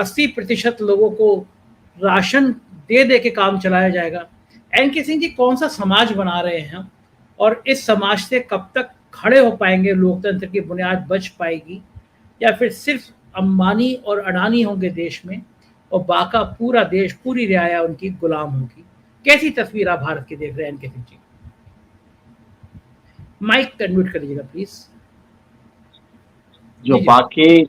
80% लोगों को राशन दे दे के काम चलाया जाएगा। एनके सिंह जी, कौन सा समाज बना रहे हैं और इस समाज से कब तक खड़े हो पाएंगे? लोकतंत्र की बुनियाद बच पाएगी या फिर सिर्फ अंबानी और अडानी होंगे देश में और बाका पूरा देश, पूरी रियाया उनकी गुलाम होगी? कैसी तस्वीर आप भारत की देख रहे हैं N K Singh ji? Mic convert कर लीजिएगा प्लीज। जो जी जी। बाकी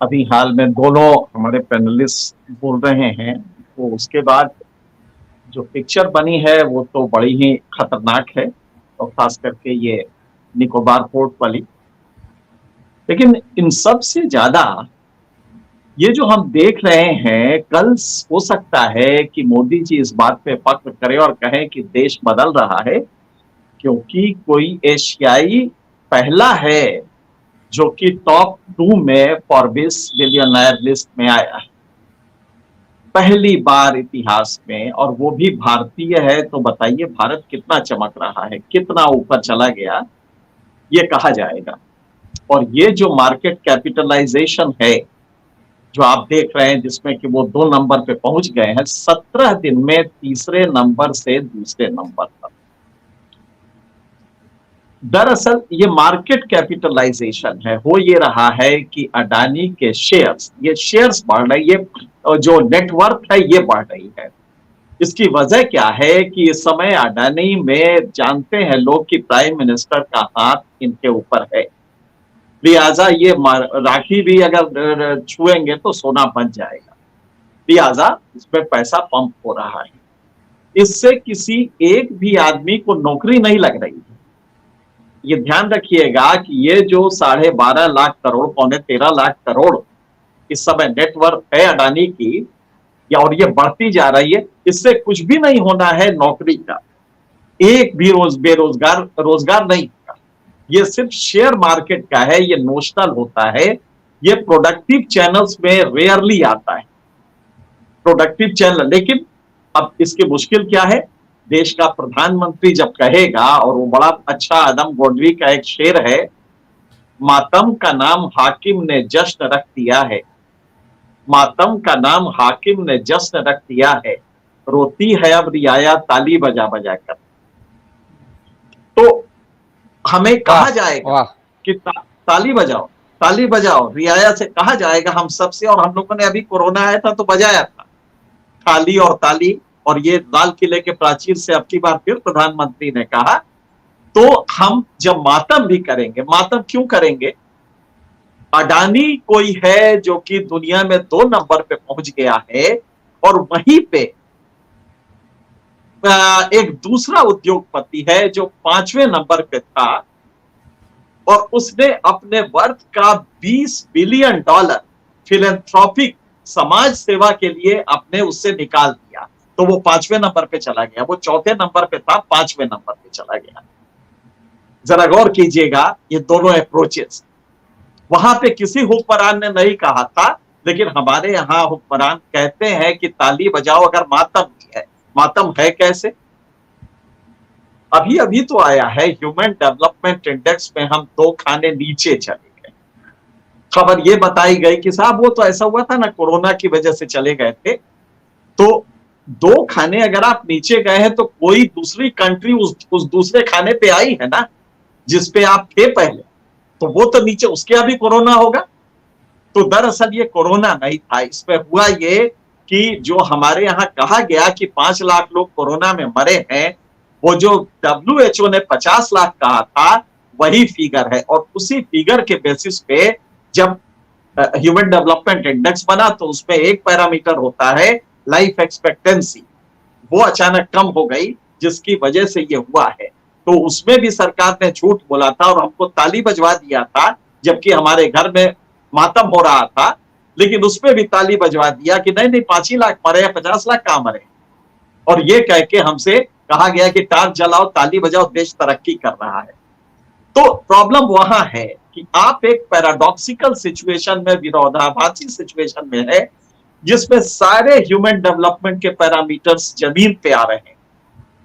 अभी हाल में दोनों हमारे पैनलिस्ट बोल रहे हैं, वो उसके बाद जो पिक्चर बनी है वो तो बड़ी ही खतरनाक है, और खास करके ये निकोबार पोर्ट वाली। लेकिन इन सब से ज्यादा ये जो हम देख रहे हैं, कल हो सकता है कि मोदी जी इस बात पे फख्र करें और कहें कि देश बदल रहा है, क्योंकि कोई एशियाई पहला है जो कि टॉप 2 में फॉर्ब्स बिलियनर लिस्ट में आया है, पहली बार इतिहास में, और वो भी भारतीय है। तो बताइए भारत कितना चमक रहा है, कितना ऊपर चला गया, ये कहा जाएगा। और ये जो मार्केट कैपिटलाइजेशन है जो आप देख रहे हैं, जिसमें कि वो 2 नंबर पे पहुंच गए हैं, 17 दिन में तीसरे नंबर से दूसरे नंबर तक। दरअसल ये मार्केट कैपिटलाइजेशन है, हो ये रहा है कि अडानी के शेयर्स, ये शेयर्स बढ़ रही है, जो नेटवर्थ है ये बढ़ रही है। इसकी वजह क्या है कि इस समय अडानी में जानते हैं लोग कि प्राइम मिनिस्टर का हाथ इनके ऊपर है, लिहाजा ये राखी भी अगर छुएंगे तो सोना बन जाएगा, लिहाजा इसमें पैसा पंप हो रहा है। इससे किसी एक भी आदमी को नौकरी नहीं लग रही है। ये ध्यान रखिएगा कि ये जो 12.5 लाख करोड़, पौने 13 लाख करोड़ इस समय नेटवर्थ है अडानी की, या और ये बढ़ती जा रही है, इससे कुछ भी नहीं होना है नौकरी का। एक भी रोजगार नहीं होगा। ये सिर्फ शेयर मार्केट का है, ये नोशनल होता है, ये प्रोडक्टिव चैनल्स में रेयरली आता है, प्रोडक्टिव चैनल। लेकिन अब इसकी मुश्किल क्या है, देश का प्रधानमंत्री जब कहेगा, और वो बड़ा अच्छा आदम गोडवी का एक शेर है, मातम का नाम हाकिम ने जश्न रख दिया है, मातम का नाम हाकिम ने जश्न रख दिया है, रोती है अब रियाया ताली बजा बजा कर। तो हमें कहा जाएगा कि ताली बजाओ, ताली बजाओ, रियाया से कहा जाएगा हम सबसे। और हम लोगों ने अभी कोरोना आया था तो बजाया था थाली और ताली, और ये लाल किले के प्राचीर से अब की बार फिर प्रधानमंत्री ने कहा। तो हम जब मातम भी करेंगे, मातम क्यों करेंगे? अडानी कोई है जो कि दुनिया में 2 नंबर पे पहुंच गया है, और वहीं पे एक दूसरा उद्योगपति है जो 5वें नंबर पे था, और उसने अपने वर्थ का $20 बिलियन फिलैंथ्रोपिक समाज सेवा के लिए अपने उससे निकाल दिया, तो वो 5वें नंबर पे चला गया। वो 4थे नंबर पे था, 5वें नंबर पे चला गया। जरा गौर कीजिएगा ये दोनों अप्रोचेस। वहां पे किसी हुक्मरान ने नहीं कहा था, लेकिन हमारे यहाँ हुक्मरान कहते हैं कि ताली बजाओ अगर मातम भी है। मातम है कैसे? अभी अभी तो आया है ह्यूमन डेवलपमेंट इंडेक्स में हम 2 खाने नीचे चले गए। खबर ये बताई गई कि साहब वो तो ऐसा हुआ था ना, कोरोना की वजह से चले गए थे, तो 2 खाने अगर आप नीचे गए हैं तो कोई दूसरी कंट्री उस दूसरे खाने पे आई है ना, जिसपे आप थे पहले, तो वो तो नीचे, उसके अभी कोरोना होगा। तो दरअसल ये कोरोना नहीं था, इसमें हुआ ये कि जो हमारे यहाँ कहा गया कि 5 लाख लोग कोरोना में मरे हैं, वो जो WHO ने 50 लाख कहा था वही फिगर है। और उसी फिगर के बेसिस पे जब ह्यूमन डेवलपमेंट इंडेक्स बना तो उसमें एक पैरामीटर होता है लाइफ एक्सपेक्टेंसी, वो अचानक कम हो गई जिसकी वजह से ये हुआ है। तो उसमें भी सरकार ने झूठ बोला था और हमको ताली बजवा दिया था, जबकि हमारे घर में मातम हो रहा था, लेकिन उसमें भी ताली बजवा दिया कि नहीं नहीं 5 ही लाख मरे हैं, 50 लाख कहां मरे। और ये कह के हमसे कहा गया कि टार्च जलाओ, ताली बजाओ, देश तरक्की कर रहा है। तो प्रॉब्लम वहां है कि आप एक पैराडॉक्सिकल सिचुएशन में, विरोधाभासी सिचुएशन में है, जिसमें सारे ह्यूमन डेवलपमेंट के पैरामीटर्स जमीन पे आ रहे हैं,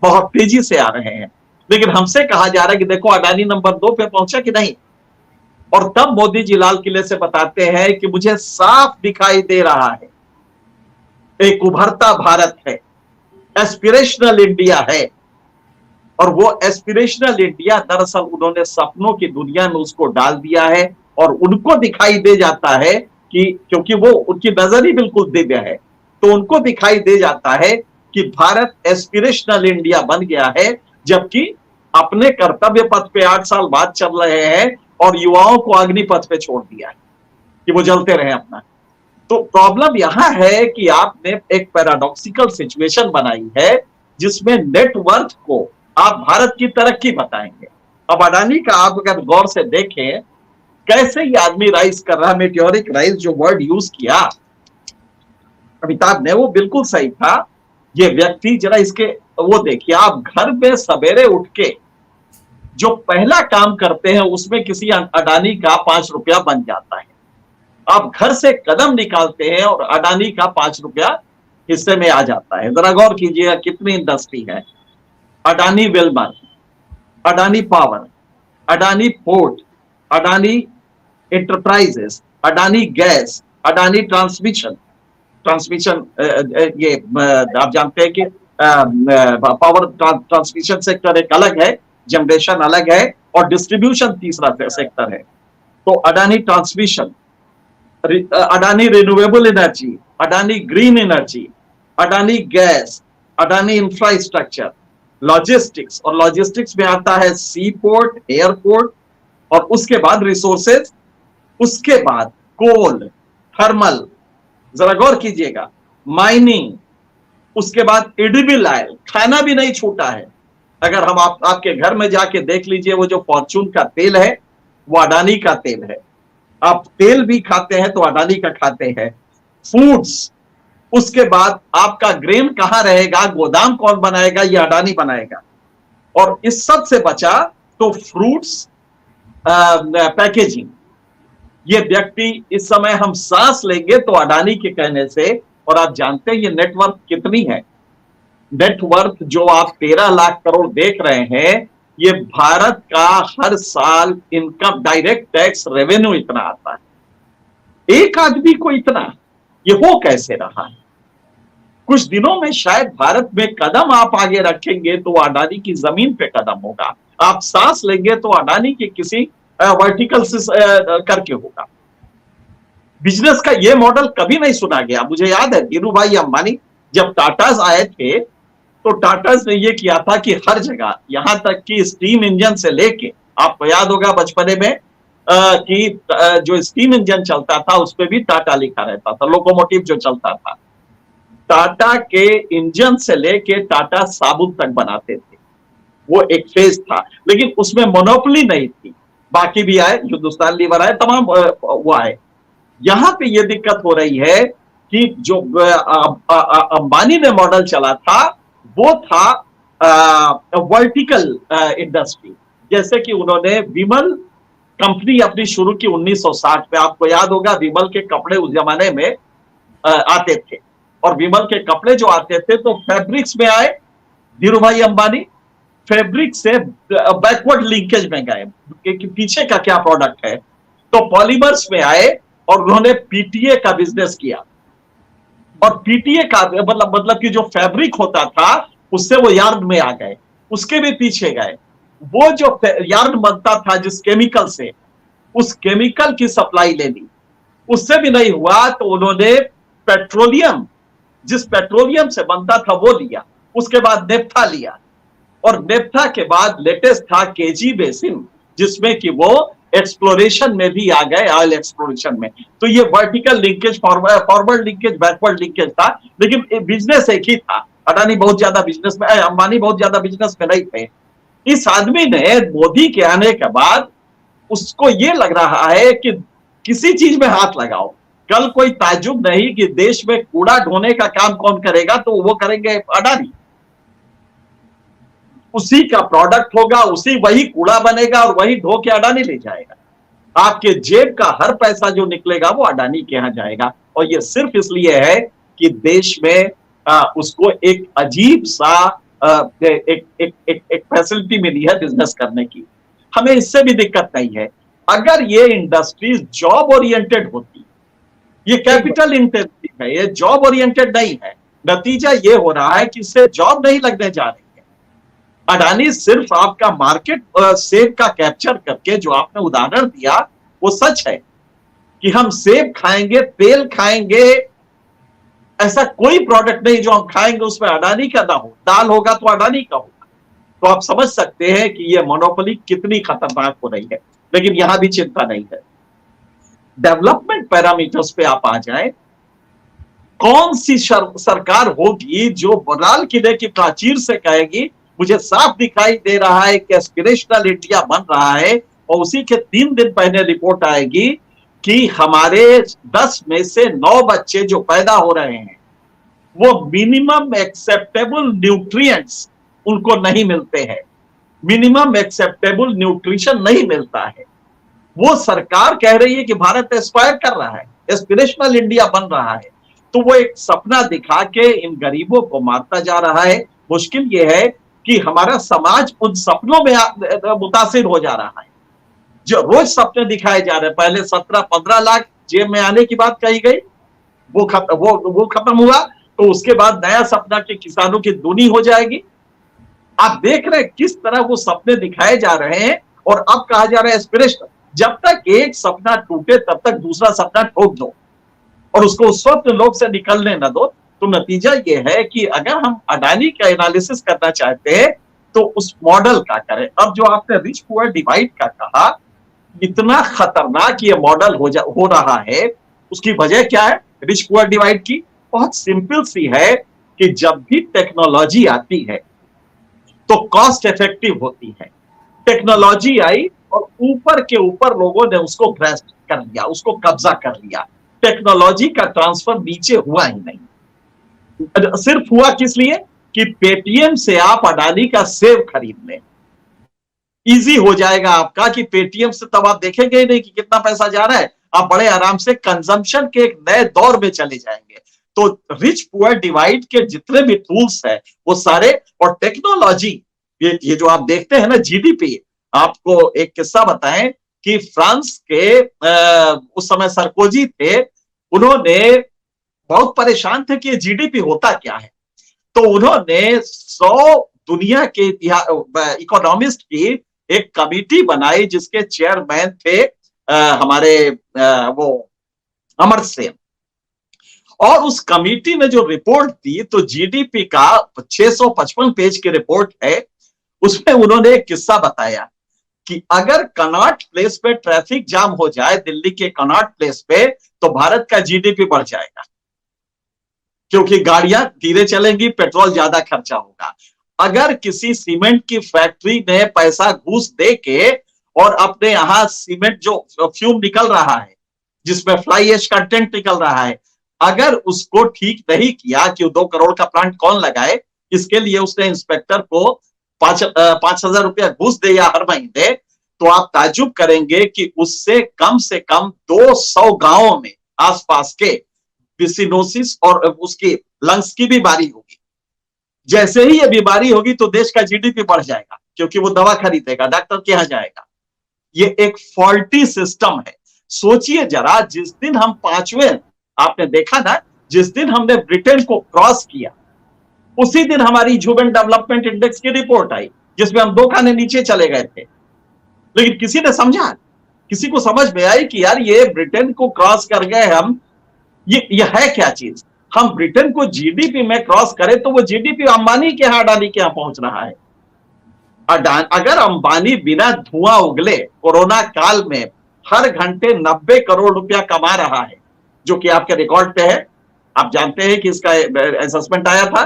बहुत तेजी से आ रहे हैं। लेकिन हमसे कहा जा रहा है कि देखो अडानी नंबर 2 पे पहुंचा कि नहीं, और तब मोदी जी लाल किले से बताते हैं कि मुझे साफ दिखाई दे रहा है एक उभरता भारत है, एस्पिरेशनल इंडिया है। और वो एस्पिरेशनल इंडिया दरअसल उन्होंने सपनों की दुनिया में उसको डाल दिया है और उनको दिखाई दे जाता है कि क्योंकि वो उनकी नजर ही बिल्कुल दिव्य है, तो उनको दिखाई दे जाता है कि भारत एस्पिरेशनल इंडिया बन गया है, जबकि अपने कर्तव्य पथ पे 8 साल बाद चल रहे हैं और युवाओं को अग्निपथ पे छोड़ दिया है कि वो जलते रहे अपना। तो प्रॉब्लम यहां है कि आपने एक पैराडॉक्सिकल सिचुएशन बनाई है जिसमें नेटवर्थ को आप भारत की तरक्की बताएंगे। अब अडानी का आप अगर गौर से देखें कैसे ये आदमी राइज कर रहा है, मेटियोरिक राइज जो वर्ड यूज किया अमिताभ ने वो बिल्कुल सही था। ये व्यक्ति जरा इसके वो देखिए, आप घर में सवेरे उठ के जो पहला काम करते हैं उसमें किसी अडानी का 5 रुपया बन जाता है। आप घर से कदम निकालते हैं और अडानी का 5 रुपया हिस्से में आ जाता है। जरा गौर कीजिएगा कितनी इंडस्ट्री है। Adani Wilmer, Adani power, Adani port, Adani enterprises, Adani gas, Adani transmission. ये आप जानते हैं कि पावर ट्रांसमिशन सेक्टर एक अलग है, जनरेशन अलग है और डिस्ट्रीब्यूशन तीसरा सेक्टर है। तो Adani transmission, Adani renewable energy, Adani green energy, Adani gas, Adani infrastructure, logistics, और लॉजिस्टिक्स में आता है सी पोर्ट, एयरपोर्ट, और उसके बाद रिसोर्सेज, उसके बाद कोल, थर्मल, जरा गौर कीजिएगा, माइनिंग, उसके बाद एडिबल ऑयल, खाना भी नहीं छूटा है। अगर हम आपके घर में जाके देख लीजिए, वो जो फॉर्चून का तेल है वो अडानी का तेल है। आप तेल भी खाते हैं तो अडानी का खाते हैं। फूड्स, उसके बाद आपका ग्रेन कहां रहेगा, गोदाम कौन बनाएगा, ये अडानी बनाएगा। और इस सब से बचा तो फ्रूट्स, पैकेजिंग, ये व्यक्ति इस समय हम सांस लेंगे तो अडानी के कहने से। और आप जानते हैं ये नेटवर्थ कितनी है, नेटवर्थ जो आप 13 लाख करोड़ देख रहे हैं, ये भारत का हर साल इनकम डायरेक्ट टैक्स रेवेन्यू इतना आता है। एक आदमी को इतना, ये हो कैसे रहा है? कुछ दिनों में शायद भारत में कदम आप आगे रखेंगे तो अडानी की जमीन पे कदम होगा। आप सांस लेंगे तो अडानी के किसी वर्टिकल से करके होगा। बिजनेस का ये मॉडल कभी नहीं सुना गया। मुझे याद है धीरू भाई अंबानी जब टाटास आए थे तो टाटास ने ये किया था कि हर जगह, यहां तक कि स्टीम इंजन से लेके, आपको याद होगा बचपने में कि जो स्टीम इंजन चलता था उस पर भी टाटा लिखा रहता था, लोकोमोटिव जो चलता था, टाटा के इंजन से लेके टाटा साबुन तक बनाते थे। वो एक फेज था, लेकिन उसमें मोनोपोली नहीं थी। बाकी भी आए, हिंदुस्तान लीवर आए, तमाम वो आए। यहां पे ये दिक्कत हो रही है कि जो अंबानी ने मॉडल चला था वो था वर्टिकल इंडस्ट्री। जैसे कि उन्होंने विमल कंपनी अपनी शुरू की 1960 में। आपको याद होगा विमल के कपड़े उस जमाने में आते थे, और विमल के कपड़े जो आते थे तो फैब्रिक्स में आए धीरू भाई अंबानी, फैब्रिक से बैकवर्ड लिंकेज में गए कि पीछे का क्या प्रोडक्ट है, तो पॉलीमर्स में आए और उन्होंने पीटीए का बिजनेस किया। और पीटीए का मतलब कि जो फैब्रिक होता था उससे वो यार्न में आ गए, उसके भी पीछे गए। वो जो यार्न बनता था जिस केमिकल से, उस केमिकल की सप्लाई ले ली, उससे भी नहीं हुआ तो उन्होंने पेट्रोलियम, जिस पेट्रोलियम से बनता था वो लिया, उसके बाद नेफ्था लिया, और नेफ्था के बाद लेटेस्ट था केजी बेसिन, जिसमें कि वो एक्सप्लोरेशन में भी आ गए, ऑयल एक्सप्लोरेशन में। तो ये vertical linkage, forward linkage, backward linkage था, लेकिन बिजनेस एक ही था। अडानी बहुत ज्यादा बिजनेस में, अंबानी बहुत ज्यादा बिजनेस में नहीं थे। इस आदमी ने मोदी के आने के बाद उसको ये लग रहा है कि किसी चीज में हाथ लगाओ। कल कोई ताज्जुब नहीं कि देश में कूड़ा ढोने का काम कौन करेगा, तो वो करेंगे अडानी। उसी का प्रोडक्ट होगा, उसी वही कूड़ा बनेगा और वही ढो के अडानी ले जाएगा। आपके जेब का हर पैसा जो निकलेगा वो अडानी के यहां जाएगा। और ये सिर्फ इसलिए है कि देश में उसको एक अजीब सा एक फैसिलिटी मिली है बिजनेस करने की। हमें इससे भी दिक्कत नहीं है। अगर ये इंडस्ट्रीज जॉब ओरिएंटेड होती, ये कैपिटल इंटेंसिव है, ये जॉब ओरिएंटेड नहीं है, नतीजा ये हो रहा है कि इससे जॉब नहीं लगने जा रही है। अडानी सिर्फ आपका मार्केट सेब का कैप्चर करके, जो आपने उदाहरण दिया वो सच है कि हम सेब खाएंगे, तेल खाएंगे, ऐसा कोई प्रोडक्ट नहीं जो हम खाएंगे उसमें अडानी का ना हो, दाल होगा तो अडानी का होगा। तो आप समझ सकते हैं कि ये मोनोपोली कितनी खतरनाक हो रही है। लेकिन यहां भी चिंता नहीं है। डेवलपमेंट पैरामीटर्स पे आप आ जाएं, कौन सी सरकार होगी जो लाल किले की प्राचीर से कहेगी मुझे साफ दिखाई दे रहा है कि एस्पिरेशनल इंडिया बन रहा है, और उसी के 3 दिन पहले रिपोर्ट आएगी कि हमारे 10 में से 9 बच्चे जो पैदा हो रहे हैं वो मिनिमम एक्सेप्टेबल न्यूट्रिएंट्स उनको नहीं मिलते हैं, मिनिमम एक्सेप्टेबल न्यूट्रिशन नहीं मिलता है। वो सरकार कह रही है कि भारत एस्पायर कर रहा है, एस्पिरेशनल इंडिया बन रहा है, तो वो एक सपना दिखा के इन गरीबों को मारता जा रहा है। मुश्किल ये है कि हमारा समाज उन सपनों में मुतासिर हो जा रहा है। जो रोज सपने दिखाए जा रहे हैं, पहले 17-15 लाख जेब में आने की बात कही गई, वो खत्म हुआ, तो उसके बाद नया सपना कि किसानों की दूनी हो जाएगी। आप देख रहे हैं किस तरह वो सपने दिखाए जा रहे हैं, और अब कहा जा रहा है एस्पिरेशन। जब तक एक सपना टूटे तब तक दूसरा सपना ठोक दो और उसको स्वप्न लोक से निकलने न दो। तो नतीजा ये है कि अगर हम अडानी का एनालिसिस करना चाहते हैं तो उस मॉडल का करें। अब जो आपने रिच पुअर डिवाइड का कहा, इतना खतरनाक ये मॉडल हो रहा है, उसकी वजह क्या है रिच पुअर डिवाइड की? बहुत सिंपल सी है कि जब भी टेक्नोलॉजी आती है तो कॉस्ट इफेक्टिव होती है। टेक्नोलॉजी आई और ऊपर के ऊपर लोगों ने उसको ग्रैस्प कर लिया, उसको कब्जा कर लिया। टेक्नोलॉजी का ट्रांसफर नीचे हुआ ही नहीं। सिर्फ हुआ किस लिए कि पेटीएम से आप अडानी का सेव खरीद लें, इजी हो जाएगा आपका कि पेटीएम से तब आप देखेंगे ही नहीं कि कितना पैसा जा रहा है, आप बड़े आराम से कंजम्पशन के एक नए दौर में चले जाएंगे। तो रिच पुअर डिवाइड के जितने भी टूल्स हैं वो सारे, और टेक्नोलॉजी, ये जो आप देखते हैं ना जीडीपी, आपको एक किस्सा बताएं कि फ्रांस के उस समय सरकोजी थे, उन्होंने बहुत परेशान थे कि ये जीडीपी होता क्या है, तो उन्होंने 100 दुनिया के इकोनॉमिस्ट की एक कमिटी बनाई जिसके चेयरमैन थे हमारे वो अमर्त्य सेन। और उस कमिटी ने जो रिपोर्ट दी, तो जीडीपी का 655 पेज की रिपोर्ट है, उसमें उन्होंने एक किस्सा बताया कि अगर कनॉट प्लेस पे ट्रैफिक जाम हो जाए, दिल्ली के कनॉट प्लेस पे, तो भारत का जीडीपी बढ़ जाएगा, क्योंकि गाड़ियां धीरे चलेंगी, पेट्रोल ज्यादा खर्चा होगा। अगर किसी सीमेंट की फैक्ट्री ने पैसा घूस दे के और अपने यहां सीमेंट जो फ्यूम निकल रहा है, जिसमें फ्लाई एश कंटेंट निकल रहा है, अगर उसको ठीक नहीं किया कि 2 करोड़ का प्लांट कौन लगाए, इसके लिए उसने इंस्पेक्टर को 5,000 रुपया घूस दे या हर महीने, तो आप ताज्जुब करेंगे कि उससे कम से कम 200 गांवों में आसपास के बिसिनोसिस और उसकी लंग्स की बीमारी होगी। जैसे ही ये बीमारी होगी तो देश का जीडीपी बढ़ जाएगा, क्योंकि वो दवा खरीदेगा, डॉक्टर के यहां जाएगा। ये एक फॉल्टी सिस्टम है। सोचिए जरा, जिस दिन हम 5वें, आपने देखा ना, जिस दिन हमने ब्रिटेन को क्रॉस किया, उसी दिन हमारी ह्यूमन डेवलपमेंट इंडेक्स की रिपोर्ट आई, जिसमें हम 2 खाने नीचे चले गए थे। लेकिन किसी ने समझा, किसी को समझ में आई कि यार ये ब्रिटेन को क्रॉस कर गए हम, ये है क्या चीज? हम ब्रिटेन को जीडीपी में क्रॉस करें तो वो जीडीपी अंबानी के यहां, अडानी के यहां पहुंच रहा है। अगर अंबानी बिना धुआं उगले कोरोना काल में हर घंटे 90 करोड़ रुपया कमा रहा है, जो कि आपके रिकॉर्ड पे है, आप जानते हैं कि इसका असेसमेंट आया था,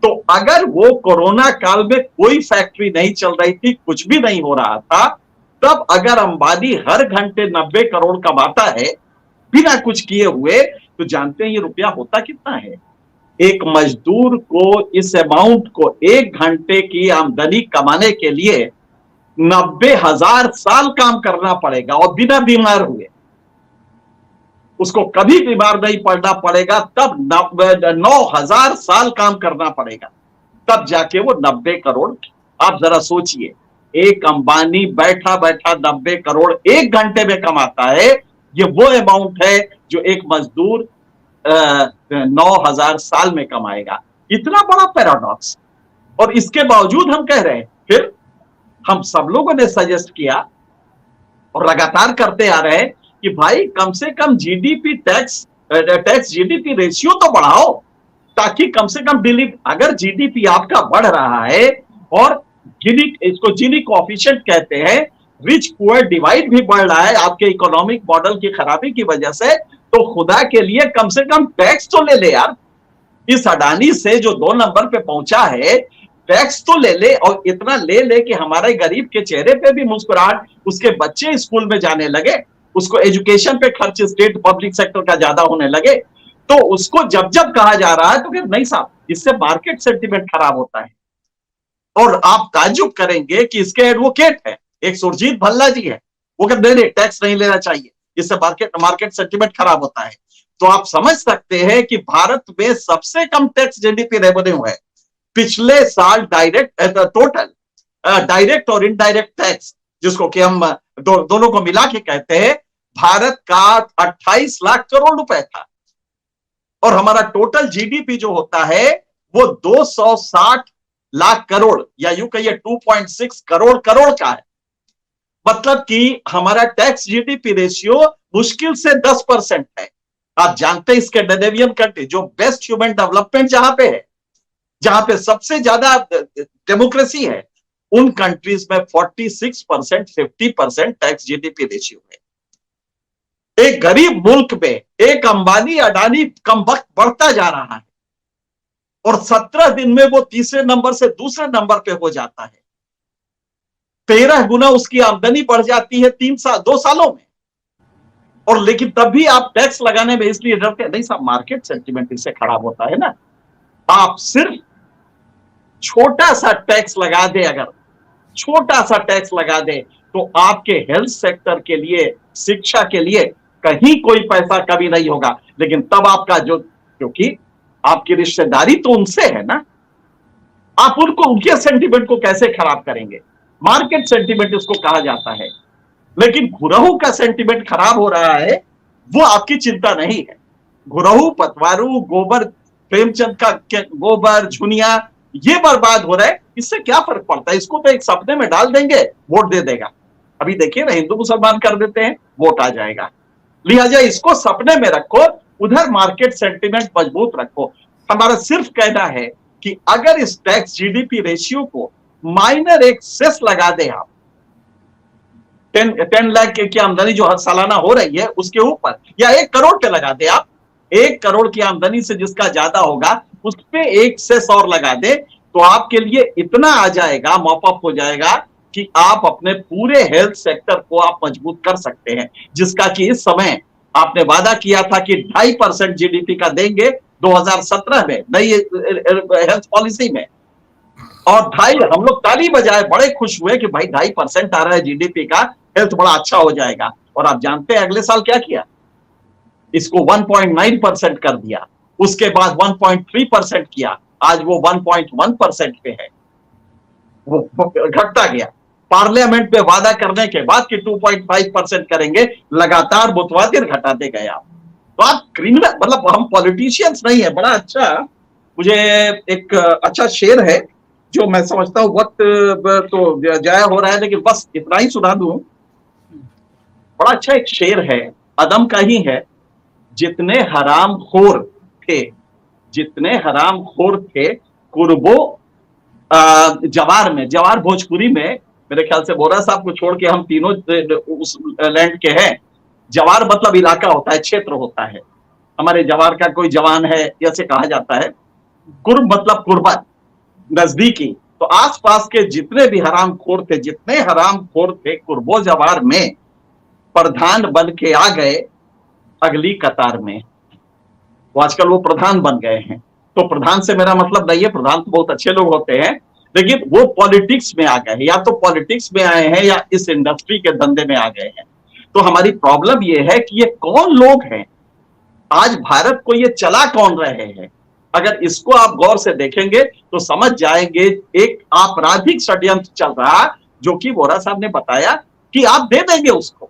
तो अगर वो कोरोना काल में कोई फैक्ट्री नहीं चल रही थी, कुछ भी नहीं हो रहा था, तब अगर अंबानी हर घंटे 90 करोड़ कमाता है बिना कुछ किए हुए, तो जानते हैं ये रुपया होता कितना है? एक मजदूर को इस अमाउंट को 1 घंटे की आमदनी कमाने के लिए 90,000 साल काम करना पड़ेगा, और बिना बीमार हुए। उसको कभी बीमार नहीं पड़ना पड़ेगा, तब 9,000 साल काम करना पड़ेगा, तब जाके वो 90 करोड़। आप जरा सोचिए, एक अंबानी बैठा बैठा 90 करोड़ 1 घंटे में कमाता है। ये वो अमाउंट है जो एक मजदूर 9,000 साल में कमाएगा। इतना बड़ा पैराडॉक्स, और इसके बावजूद हम कह रहे हैं, फिर हम सब लोगों ने सजेस्ट किया और लगातार करते आ रहे हैं कि भाई कम से कम जीडीपी टैक्स जीडीपी रेशियो तो बढ़ाओ, ताकि कम से कम अगर जीडीपी आपका बढ़ रहा है और इसको जीनी कोएफिशिएंट कहते हैं, रिच पुअर डिवाइड भी बढ़ रहा है आपके इकोनॉमिक मॉडल की खराबी की वजह से, तो खुदा के लिए कम से कम टैक्स तो ले ले यार। इस अडानी से जो 2 नंबर पे पहुंचा है, टैक्स तो ले ले, और इतना ले ले कि हमारे गरीब के चेहरे पे भी मुस्कुराहट, उसके बच्चे स्कूल में जाने लगे, उसको एजुकेशन पे खर्च स्टेट पब्लिक सेक्टर का ज्यादा होने लगे। तो उसको जब जब कहा जा रहा है तो फिर नहीं साहब, इससे मार्केट सेंटिमेंट खराब होता है। और आप ताज्जुब करेंगे कि इसके एडवोकेट है, एक सुरजीत भल्ला जी है, वो कहते नहीं टैक्स नहीं लेना चाहिए, इससे मार्केट सेंटिमेंट खराब होता है। तो आप समझ सकते हैं कि भारत में सबसे कम टैक्स जीडीपी रेवेन्यू है पिछले साल, टोटल डायरेक्ट और इनडायरेक्ट टैक्स, जिसको कि हम दोनों को मिला के कहते हैं, भारत का 28 लाख करोड़ रुपए था। और हमारा टोटल जीडीपी जो होता है वो 260 लाख करोड़, या यूं कहिए 2.6 करोड़ का है। मतलब कि हमारा टैक्स जीडीपी रेशियो मुश्किल से 10% है। आप जानते हैं स्कैंडिनेवियन कंट्री, जो बेस्ट ह्यूमन डेवलपमेंट जहां पे है, जहां पे सबसे ज्यादा डेमोक्रेसी है, उन कंट्रीज में 46% 50% टैक्स जीडीपी रेशियो है। एक गरीब मुल्क में एक अंबानी अडानी कम वक्त बढ़ता जा रहा है, और 17 दिन में वो तीसरे नंबर से दूसरे नंबर पे हो जाता है। 13 गुना उसकी आमदनी बढ़ जाती है 2 सालों में। और लेकिन तब भी आप टैक्स लगाने में इसलिए डरते नहीं साहब, मार्केट सेंटिमेंट इससे खराब होता है ना। आप सिर्फ छोटा सा टैक्स लगा दे, अगर छोटा सा टैक्स लगा दे, तो आपके हेल्थ सेक्टर के लिए, शिक्षा के लिए कहीं कोई पैसा कभी नहीं होगा। लेकिन तब आपका क्योंकि आपकी रिश्तेदारी तो उनसे है ना, आप उनके सेंटिमेंट को कैसे खराब करेंगे? मार्केट सेंटिमेंट इसको कहा जाता है। लेकिन घुरहु का सेंटिमेंट खराब हो रहा है, वो आपकी चिंता नहीं है। घुरहु, पतवारू, गोबर, प्रेमचंद का गोबर, झुनिया, ये बर्बाद हो रहा है, इससे क्या फर्क पड़ता है? इसको तो एक सपने में डाल देंगे, वोट दे देगा। अभी देखिए ना, हिंदू मुसलमान कर देते हैं, वोट आ जाएगा। लिहाजा इसको सपने में रखो, उधर मार्केट सेंटिमेंट मजबूत रखो। हमारा सिर्फ कहना है कि अगर इस टैक्स जीडीपी रेशियो को माइनर एक सेस लगा दे आप, 10 लाख की आमदनी जो हर सालाना हो रही है उसके ऊपर, या 1 करोड़ पे लगा दे आप, 1 करोड़ की आमदनी से जिसका ज्यादा होगा उस पे एक सेस और लगा दे, तो आपके लिए इतना आ जाएगा, मॉपअप हो जाएगा कि आप अपने पूरे हेल्थ सेक्टर को आप मजबूत कर सकते हैं, जिसका कि इस समय आपने वादा किया था कि 2.5% जीडीपी का देंगे 2017 में नई हेल्थ पॉलिसी में। और हम लोग ताली बजाए, बड़े खुश हुए कि भाई 2.5% आ रहा है जीडीपी का, हेल्थ बड़ा अच्छा हो जाएगा। और आप जानते हैं अगले साल क्या किया? इसको 1.9% कर दिया, उसके बाद 1.3% किया, आज वो 1.1% पे है, वो घटता गया। पार्लियामेंट में वादा करने के बाद कि 2.5% करेंगे, लगातार मुतवातिर घटाते गए आप। तो आप क्रिमिनल, मतलब हम पॉलिटिशियंस नहीं है। बड़ा अच्छा, मुझे एक अच्छा शेर है जो मैं समझता हूं, वक्त तो जाया हो रहा है लेकिन बस इतना ही सुना दूं। बड़ा अच्छा एक शेर है, अदम का ही है। जितने हरामखोर थे कुर्बो जवार में, जवार भोजपुरी में मेरे ख्याल से बोरा साहब को छोड़ के हम तीनों उस लैंड के हैं। जवार मतलब इलाका होता है, क्षेत्र होता है। हमारे जवार का कोई जवान है ऐसे कहा जाता है। कुर्ब मतलब कुर्बत, नजदीकी। तो आसपास के जितने भी हरामखोर थे कुर्बो जवार में, प्रधान बन के आ गए अगली कतार में। वो आजकल वो प्रधान बन गए हैं। तो प्रधान से मेरा मतलब नहीं है, प्रधान तो बहुत अच्छे लोग होते हैं, लेकिन वो पॉलिटिक्स में आ गए हैं, या तो पॉलिटिक्स में आए हैं या इस इंडस्ट्री के धंधे में आ गए हैं। तो हमारी प्रॉब्लम ये है कि ये कौन लोग हैं, आज भारत को ये चला कौन रहे हैं। अगर इसको आप गौर से देखेंगे तो समझ जाएंगे, एक आपराधिक षड्यंत्र चल रहा जो कि वोरा साहब ने बताया कि आप दे देंगे उसको,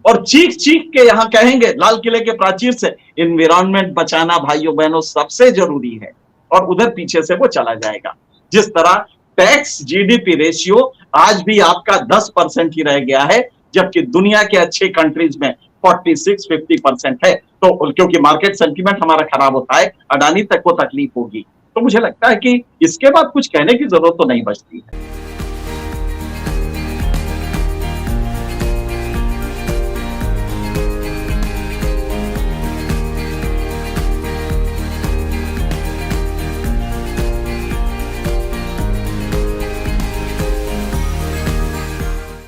और चीख चीख के यहां कहेंगे लाल किले के प्राचीर से, एनवायरमेंट बचाना भाइयों बहनों सबसे जरूरी है, और उधर पीछे से वो चला जाएगा। जिस तरह टैक्स जीडीपी रेशियो आज भी आपका 10% ही रह गया है, जबकि दुनिया के अच्छे कंट्रीज में 46-50% है। तो क्योंकि मार्केट सेंटीमेंट हमारा खराब होता है, अडानी तक को तकलीफ होगी। तो मुझे लगता है कि इसके बाद कुछ कहने की जरूरत तो नहीं बचती है।